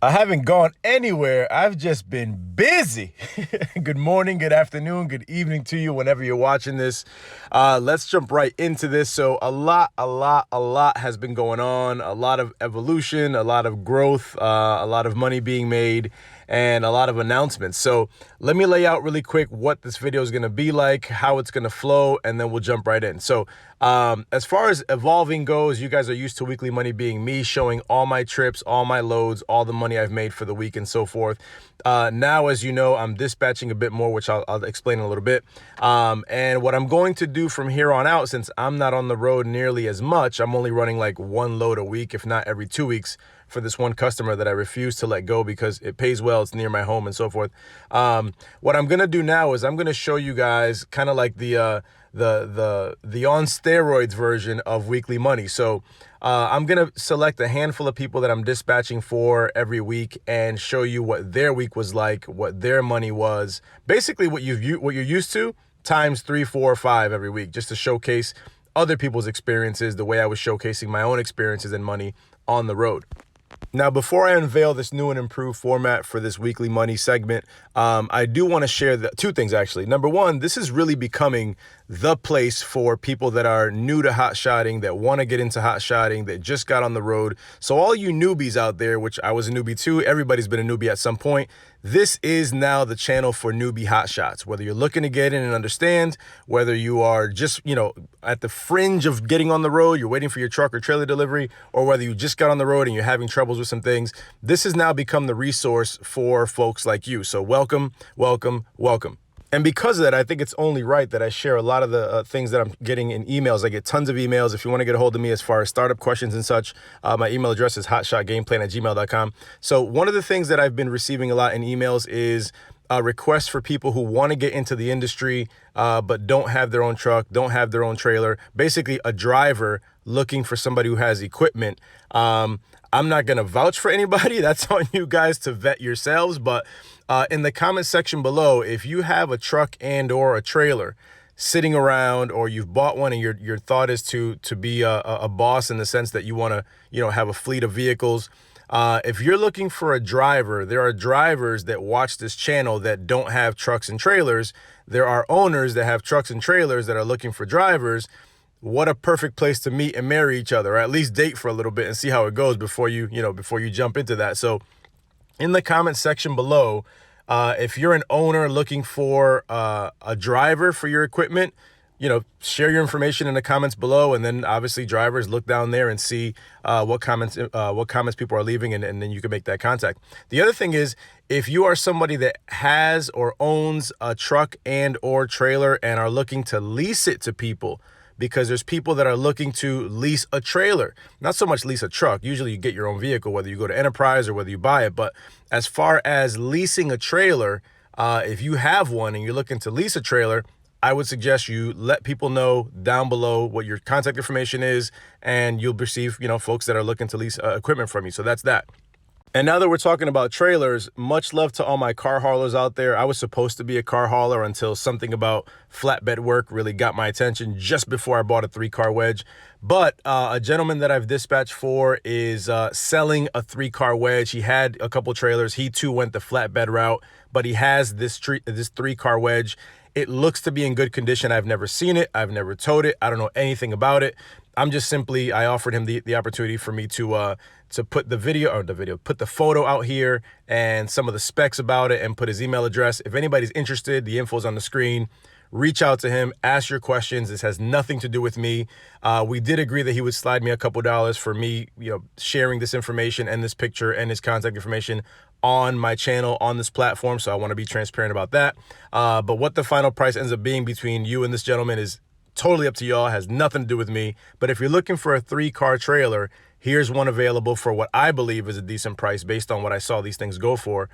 I haven't gone anywhere. I've just been busy. Good morning, good afternoon, good evening to you whenever you're watching this. Let's jump right into this. So a lot has been going on. A lot of evolution, a lot of growth, a lot of money being made, and a lot of announcements. So let me lay out really quick what this video is going to be like, how it's going to flow, and then we'll jump right in. So as far as evolving goes, you guys are used to Weekly Money being me showing all my trips, all my loads, all the money I've made for the week and so forth. Now, as you know, I'm dispatching a bit more, which I'll explain in a little bit. And what I'm going to do from here on out, since I'm not on the road nearly as much, I'm only running like one load a week, if not every 2 weeks, for this one customer that I refuse to let go because it pays well, it's near my home and so forth. What I'm gonna do now is I'm gonna show you guys kind of like the on steroids version of Weekly Money. So I'm gonna select a handful of people that I'm dispatching for every week and show you what their week was like, what their money was, basically what you're used to times 3, 4, 5 every week, just to showcase other people's experiences the way I was showcasing my own experiences and money on the road. Now, before I unveil this new and improved format for this Weekly Money segment, I do want to share two things, actually. Number one, this is really becoming the place for people that are new to hotshotting, that want to get into hotshotting, that just got on the road. So all you newbies out there, which I was a newbie too, everybody's been a newbie at some point, this is now the channel for newbie hotshots. Whether you're looking to get in and understand, whether you are just, at the fringe of getting on the road, you're waiting for your truck or trailer delivery, or whether you just got on the road and you're having troubles with some things, this has now become the resource for folks like you. So welcome, welcome, welcome. And because of that, I think it's only right that I share a lot of the things that I'm getting in emails. I get tons of emails. If you want to get a hold of me as far as startup questions and such, my email address is hotshotgameplan@gmail.com. So one of the things that I've been receiving a lot in emails is requests for people who want to get into the industry, but don't have their own truck, don't have their own trailer, basically a driver looking for somebody who has equipment. I'm not going to vouch for anybody. That's on you guys to vet yourselves. But in the comment section below, if you have a truck and or a trailer sitting around, or you've bought one and your thought is to be a boss in the sense that you want to, have a fleet of vehicles, if you're looking for a driver, there are drivers that watch this channel that don't have trucks and trailers. There are owners that have trucks and trailers that are looking for drivers. What a perfect place to meet and marry each other, or at least date for a little bit and see how it goes before you jump into that. So in the comment section below, if you're an owner looking for a driver for your equipment, share your information in the comments below, and then obviously drivers look down there and see what comments people are leaving, and then you can make that contact. The other thing is, if you are somebody that has or owns a truck and or trailer and are looking to lease it to people, because there's people that are looking to lease a trailer, not so much lease a truck. Usually you get your own vehicle, whether you go to Enterprise or whether you buy it. But as far as leasing a trailer, if you have one and you're looking to lease a trailer, I would suggest you let people know down below what your contact information is, and you'll receive, folks that are looking to lease equipment from you. So that's that. And now that we're talking about trailers, much love to all my car haulers out there. I was supposed to be a car hauler until something about flatbed work really got my attention just before I bought a 3-car wedge. But a gentleman that I've dispatched for is selling a 3-car wedge. He had a couple trailers. He too went the flatbed route, but he has this 3-car wedge. It looks to be in good condition. I've never seen it. I've never towed it. I don't know anything about it. I offered him the opportunity for me to put put the photo out here and some of the specs about it, and put his email address. If anybody's interested, the info's on the screen. Reach out to him, ask your questions. This has nothing to do with me. We did agree that he would slide me a couple dollars for me, sharing this information and this picture and his contact information on my channel, on this platform. So I want to be transparent about that. But what the final price ends up being between you and this gentleman is totally up to y'all, has nothing to do with me. But if you're looking for a 3-car trailer, here's one available for what I believe is a decent price based on what I saw these things go for,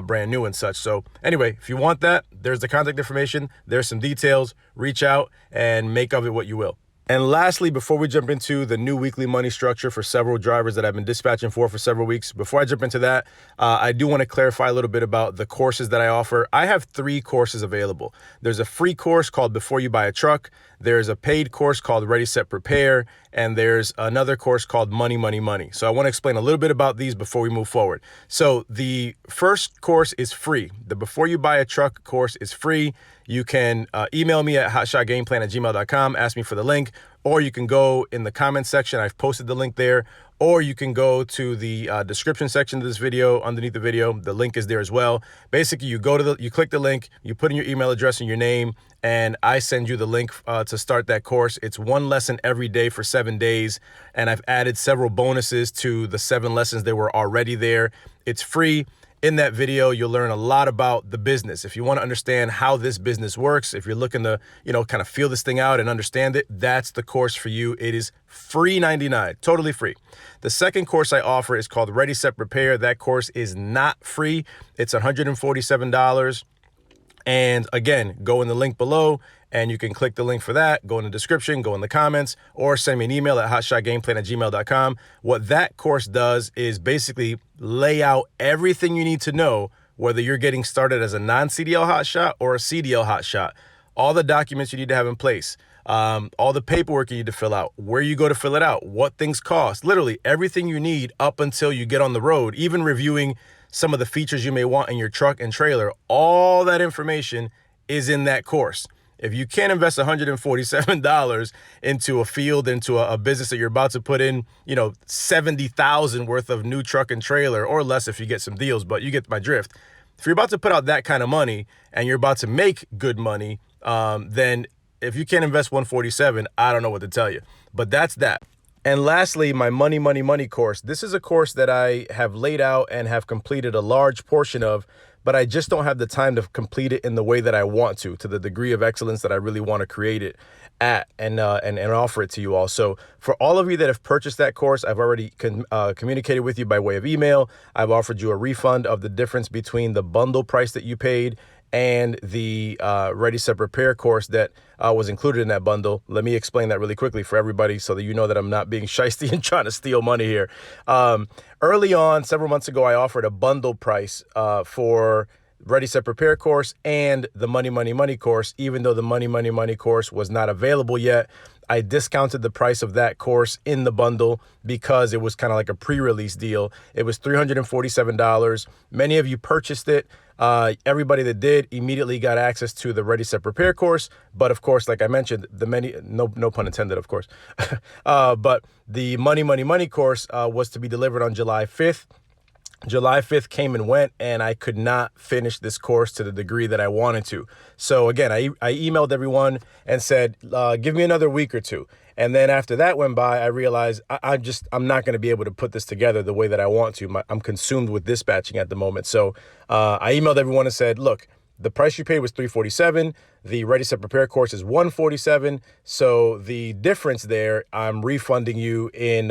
brand new and such. So anyway, if you want that, there's the contact information. There's some details. Reach out and make of it what you will. And lastly, before we jump into the new weekly money structure for several drivers that I've been dispatching for several weeks, before I jump into that, I do want to clarify a little bit about the courses that I offer. I have 3 courses available. There's a free course called Before You Buy a Truck. There's a paid course called Ready, Set, Prepare. And there's another course called Money, Money, Money. So I want to explain a little bit about these before we move forward. So the first course is free. The Before You Buy a Truck course is free. You can email me at hotshotgameplan@gmail.com, ask me for the link, or you can go in the comment section. I've posted the link there, or you can go to the description section of this video, underneath the video. The link is there as well. Basically, you click the link, you put in your email address and your name, and I send you the link to start that course. It's 1 lesson every day for 7 days, and I've added several bonuses to the 7 lessons that were already there. It's free. In that video, you'll learn a lot about the business. If you want to understand how this business works, if you're looking to, kind of feel this thing out and understand it, that's the course for you. It is free 99, totally free. The second course I offer is called Ready, Set, Prepare. That course is not free. It's $147. And again, go in the link below and you can click the link for that, go in the description, go in the comments, or send me an email at hotshotgameplan@gmail.com. What that course does is basically lay out everything you need to know, whether you're getting started as a non-CDL hotshot or a CDL hotshot. All the documents you need to have in place, all the paperwork you need to fill out, where you go to fill it out, what things cost, literally everything you need up until you get on the road, even reviewing some of the features you may want in your truck and trailer. All that information is in that course. If you can't invest $147 into a field, into a business that you're about to put in, $70,000 worth of new truck and trailer, or less if you get some deals, but you get my drift. If you're about to put out that kind of money and you're about to make good money, then if you can't invest $147, I don't know what to tell you. But that's that. And lastly, my Money, Money, Money course. This is a course that I have laid out and have completed a large portion of, but I just don't have the time to complete it in the way that I want to the degree of excellence that I really want to create it at and offer it to you all. So for all of you that have purchased that course, I've already communicated with you by way of email. I've offered you a refund of the difference between the bundle price that you paid and the Ready, Set, Prepare course that was included in that bundle. Let me explain that really quickly for everybody so that you know that I'm not being shysty and trying to steal money here. Early on, several months ago, I offered a bundle price for Ready, Set, Prepare course and the Money, Money, Money course. Even though the Money, Money, Money course was not available yet, I discounted the price of that course in the bundle because it was kind of like a pre-release deal. It was $347. Many of you purchased it. Everybody that did immediately got access to the Ready, Set, Prepare course. But of course, like I mentioned, no pun intended, of course. But the Money, Money, Money course was to be delivered on July 5th. July 5th came and went, and I could not finish this course to the degree that I wanted to. So again, I emailed everyone and said, give me another week or two. And then after that went by, I realized I'm not going to be able to put this together the way that I want to. I'm consumed with dispatching at the moment. So I emailed everyone and said, look, the price you paid was $347. The Ready, Set, Prepare course is $147. So the difference there, I'm refunding you in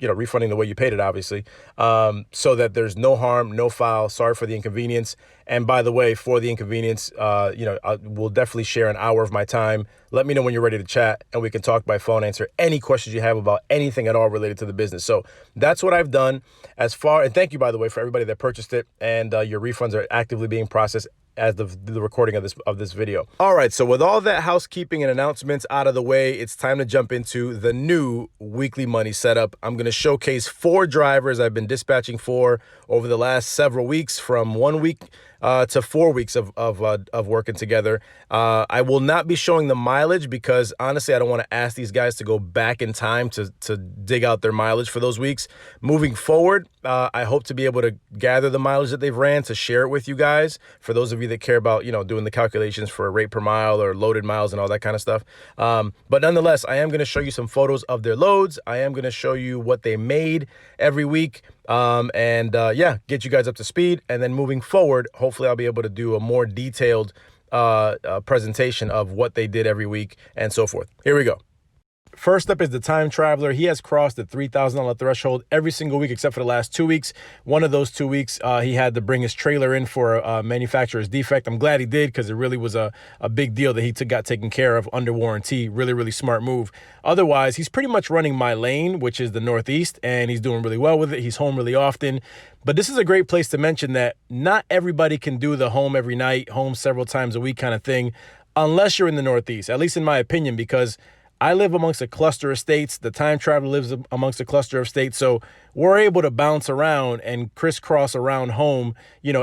refunding the way you paid it, obviously, so that there's no harm, no foul. Sorry for the inconvenience. And by the way, for the inconvenience, we'll definitely share an hour of my time. Let me know when you're ready to chat, and we can talk by phone, answer any questions you have about anything at all related to the business. So that's what I've done and thank you, by the way, for everybody that purchased it, and your refunds are actively being processed as the recording of this video. All right, so with all that housekeeping and announcements out of the way, it's time to jump into the new weekly money setup. I'm going to showcase 4 drivers I've been dispatching for over the last several weeks, from 1 week to 4 weeks of working together. I will not be showing the mileage because honestly, I don't want to ask these guys to go back in time to dig out their mileage for those weeks. Moving forward, I hope to be able to gather the mileage that they've ran to share it with you guys. For those of you that care about, doing the calculations for a rate per mile or loaded miles and all that kind of stuff. But nonetheless, I am going to show you some photos of their loads. I am going to show you what they made every week. Get you guys up to speed. And then moving forward, hopefully I'll be able to do a more detailed presentation of what they did every week and so forth. Here we go. First up is the Time Traveler. He has crossed the $3,000 threshold every single week except for the last 2 weeks. One of those 2 weeks, he had to bring his trailer in for a manufacturer's defect. I'm glad he did because it really was a big deal that he got taken care of under warranty. Really, really smart move. Otherwise, he's pretty much running my lane, which is the Northeast, and he's doing really well with it. He's home really often. But this is a great place to mention that not everybody can do the home every night, home several times a week kind of thing, unless you're in the Northeast, at least in my opinion, because I live amongst a cluster of states. The Time Traveler lives amongst a cluster of states. So we're able to bounce around and crisscross around home,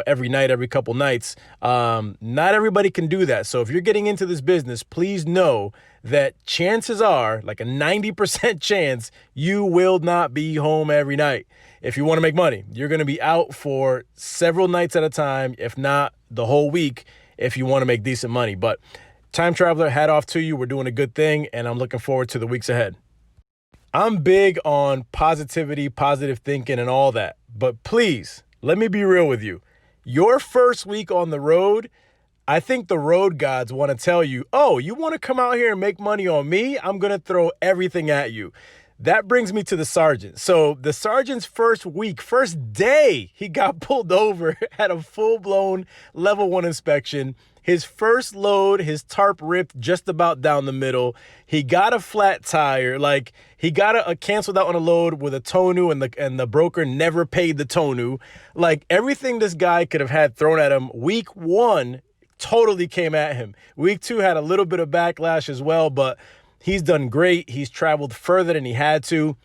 every night, every couple nights. Not everybody can do that. So if you're getting into this business, please know that chances are, like a 90% chance, you will not be home every night. If you want to make money, you're going to be out for several nights at a time, if not the whole week, if you want to make decent money. But Time Traveler, hat off to you. We're doing a good thing, and I'm looking forward to the weeks ahead. I'm big on positivity, positive thinking, and all that. But please, let me be real with you. Your first week on the road, I think the road gods want to tell you, oh, you want to come out here and make money on me? I'm going to throw everything at you. That brings me to the sergeant. So the sergeant's first day, he got pulled over, had a full-blown level 1 inspection. His first load, his tarp ripped just about down the middle. He got a flat tire. Like, he got canceled out on a load with a tonneau, and the broker never paid the tonneau. Like, everything this guy could have had thrown at him, week 1 totally came at him. Week 2 had a little bit of backlash as well, but he's done great. He's traveled further than he had to.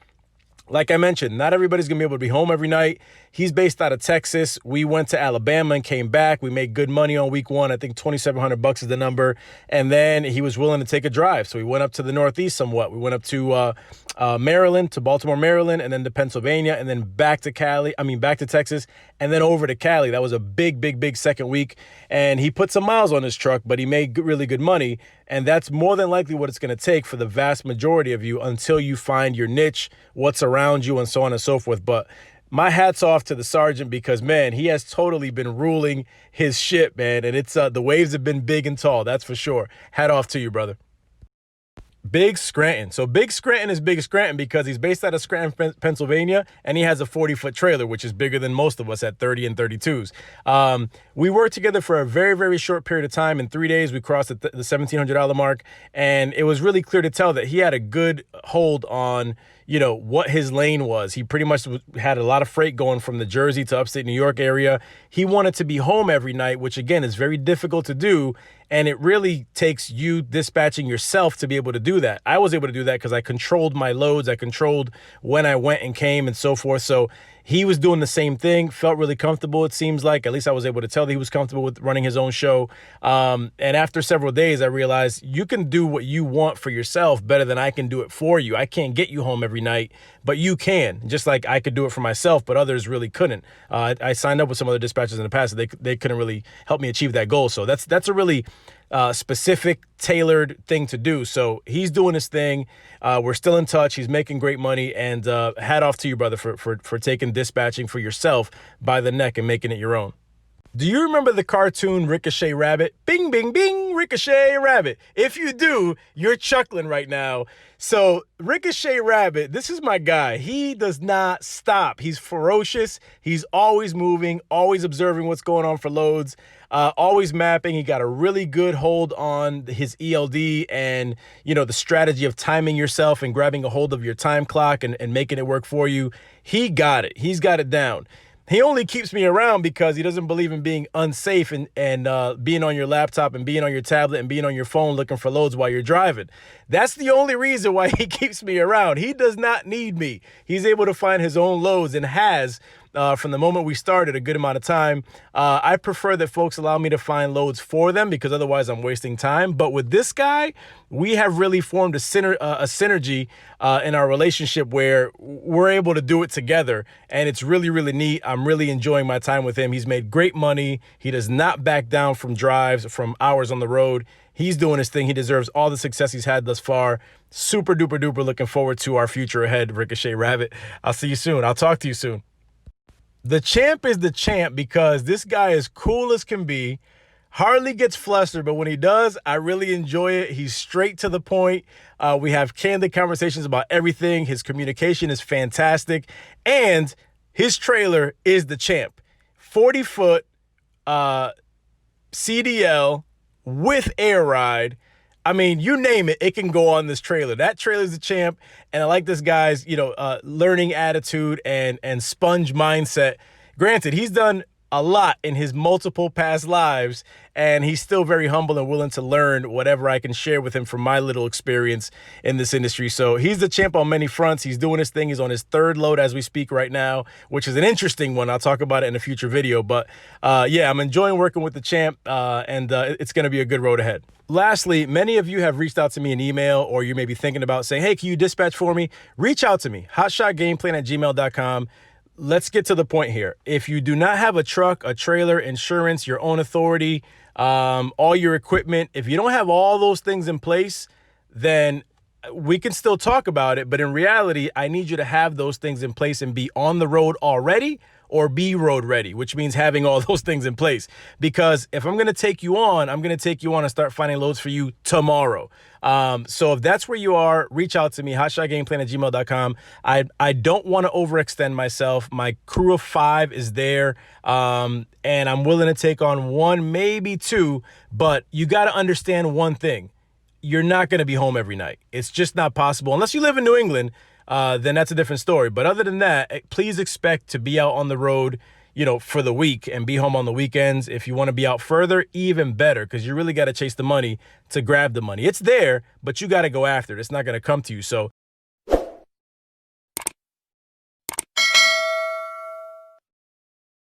Like I mentioned, not everybody's going to be able to be home every night. He's based out of Texas. We went to Alabama and came back. We made good money on week 1. I think $2,700 is the number. And then he was willing to take a drive. So we went up to the Northeast somewhat. We went up to Maryland, to Baltimore, Maryland, and then to Pennsylvania, and then back to Texas, and then over to Cali. That was a big, big, big second week. And he put some miles on his truck, but he made really good money. And that's more than likely what it's going to take for the vast majority of you until you find your niche, what's around you, and so on and so forth. But my hat's off to the sergeant because, man, he has totally been ruling his ship, man. And it's the waves have been big and tall, that's for sure. Hat off to you, brother. Big Scranton. So Big Scranton is Big Scranton because he's based out of Scranton, Pennsylvania, and he has a 40-foot trailer, which is bigger than most of us at 30 and 32s. We worked together for a very, very short period of time. In 3 days, we crossed the $1,700 mark, and it was really clear to tell that he had a good hold on what his lane was. He pretty much had a lot of freight going from the Jersey to upstate New York area. He wanted to be home every night, which again is very difficult to do. And it really takes you dispatching yourself to be able to do that. I was able to do that because I controlled my loads. I controlled when I went and came and so forth. So he was doing the same thing, felt really comfortable, it seems like. At least I was able to tell that he was comfortable with running his own show. And after several days, I realized you can do what you want for yourself better than I can do it for you. I can't get you home every night, but you can. Just like I could do it for myself, but others really couldn't. I signed up with some other dispatchers in the past, and they couldn't really help me achieve that goal. So that's a really specific, tailored thing to do. So he's doing his thing. We're still in touch. He's making great money, and hat off to you, brother, for taking dispatching for yourself by the neck and making it your own. Do you remember the cartoon Ricochet Rabbit? Bing, bing, bing, Ricochet Rabbit. If you do, you're chuckling right now. So Ricochet Rabbit, this is my guy. He does not stop. He's ferocious. He's always moving, always observing what's going on for loads, always mapping. He got a really good hold on his ELD and, the strategy of timing yourself and grabbing a hold of your time clock and making it work for you. He got it. He's got it down. He only keeps me around because he doesn't believe in being unsafe and being on your laptop and being on your tablet and being on your phone looking for loads while you're driving. That's the only reason why he keeps me around. He does not need me. He's able to find his own loads and has from the moment we started a good amount of time. I prefer that folks allow me to find loads for them because otherwise I'm wasting time. But with this guy, we have really formed a synergy in our relationship where we're able to do it together. And it's really, really neat. I'm really enjoying my time with him. He's made great money. He does not back down from drives, from hours on the road. He's doing his thing. He deserves all the success he's had thus far. Super duper duper looking forward to our future ahead, Ricochet Rabbit. I'll see you soon. I'll talk to you soon. The champ is the champ because this guy is cool as can be. hardly gets flustered, but when he does, I really enjoy it. He's straight to the point. We have candid conversations about everything. His communication is fantastic. And his trailer is the champ. 40-foot CDL with air ride. I mean, you name it, it can go on this trailer. That trailer's the champ, and I like this guy's, learning attitude and sponge mindset. Granted, he's done a lot in his multiple past lives, and he's still very humble and willing to learn whatever I can share with him from my little experience in this industry. So he's the champ on many fronts. He's doing his thing. He's on his third load as we speak right now, which is an interesting one. I'll talk about it in a future video. But yeah, I'm enjoying working with the champ, and it's going to be a good road ahead. Lastly, many of you have reached out to me in email, or you may be thinking about saying, hey, can you dispatch for me? Reach out to me, hotshotgameplan@gmail.com. Let's get to the point here. If you do not have a truck, a trailer, insurance, your own authority, all your equipment, if you don't have all those things in place, then we can still talk about it. But in reality, I need you to have those things in place and be on the road already, or be road ready, which means having all those things in place. Because if I'm going to take you on, I'm going to take you on and start finding loads for you tomorrow. So if that's where you are, reach out to me, hotshotgameplan@gmail.com. I don't want to overextend myself. My crew of 5 is there, and I'm willing to take on 1, maybe 2, but you got to understand one thing. You're not going to be home every night. It's just not possible. Unless you live in New England, then that's a different story. But other than that, please expect to be out on the road, for the week and be home on the weekends. If you want to be out further, even better, because you really got to chase the money to grab the money. It's there, but you got to go after it. It's not going to come to you. So